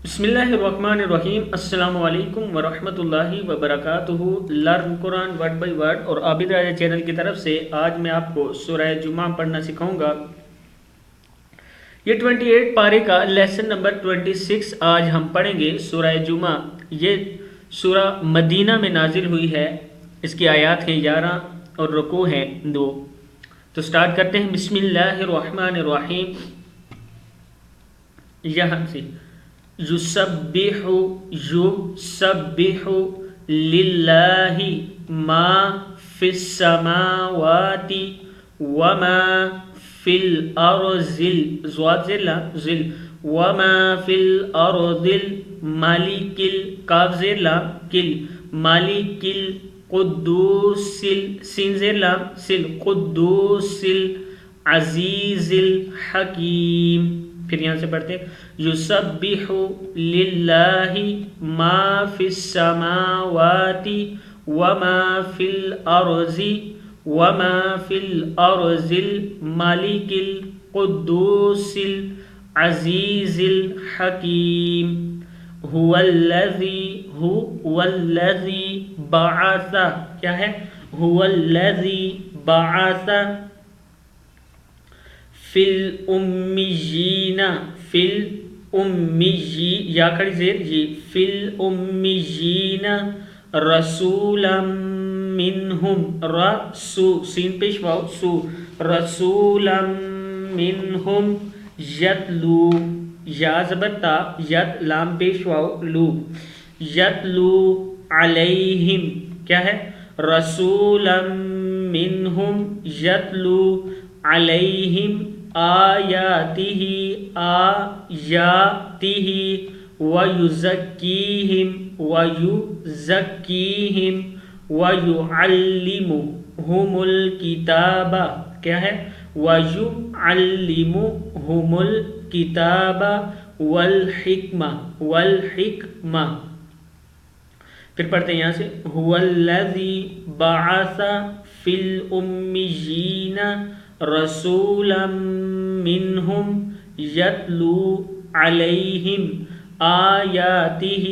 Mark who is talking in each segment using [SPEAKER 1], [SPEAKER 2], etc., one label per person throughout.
[SPEAKER 1] بسم اللہ الرحمن الرحیم۔ السلام علیکم ورحمۃ اللہ وبرکاتہ۔ Learn Quran word by word اور عابد راجہ چینل کی طرف سے آج میں آپ کو سورہ جمعہ پڑھنا سکھاؤں گا۔ یہ 28 پارے کا لیسن نمبر 26 آج ہم پڑھیں گے۔ سورہ جمعہ یہ سورہ مدینہ میں نازل ہوئی ہے۔ اس کی آیات ہیں 11 اور رکوع ہیں 2۔ تو سٹارٹ کرتے ہیں۔ بسم اللہ الرحمن الرحیم۔ یہاں سے یسبح للہ ما فی السماوات وما فی الارض وما فی الارض الملک مالک القدوس قدوس العزیز الحکیم۔ پھر یہاں سے پڑھتے ہیں یسبح للہ ما فی السماوات وما فی الارض الملک القدوس العزیز الحکیم۔ هو الذی بعث، کیا ہے؟ هو الذی بعث فی الامیین، یا کھڑی زیر جی، فی الامیین رسولا منہم، سین پیش واو سو، رسولا منہم یتلو، یا زبر تا، یت لام پیش واو لو، یتلو علیہم، کیا ہے؟ رسولا منہم یتلو علیہم آیاتہ ویزکیہم ویعلمہم الکتاب، کیا ہے؟ ویعلمہم الکتاب والحکمہ۔ پھر پڑھتے ہیں یہاں سے هو الذی بعث فی الامیین رسولا منہم یتلو علیہم آیاتہ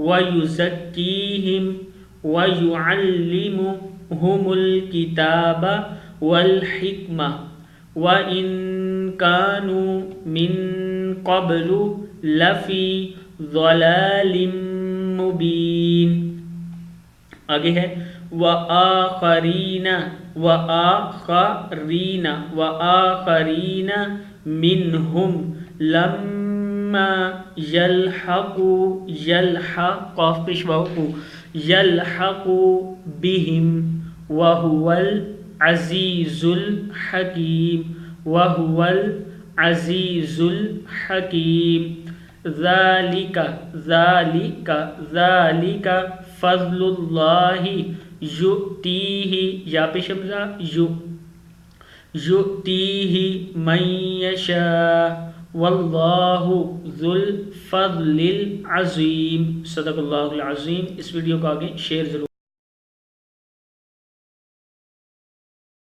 [SPEAKER 1] ویزکیہم ویعلمہم الکتاب والحکمہ وَإِن كَانُوا مِن قَبْلُ لَفِي ضَلَالٍ مُبِينٍ۔ آگے ہے وَآخَرِينَ مِنْهُمْ لَمَّا يَلْحَقُوا بِهِمْ وَهُوَ الْعَزِيزُ الْحَكِيمُ۔ ذَلِكَ فَضْلُ اللَّهِ یؤتیہ، یا پیش حمزہ، یؤتیہ من یشاء واللہ ذو الفضل العظیم۔ صدق اللہ العظیم۔ اس ویڈیو کو آگے شیئر ضرور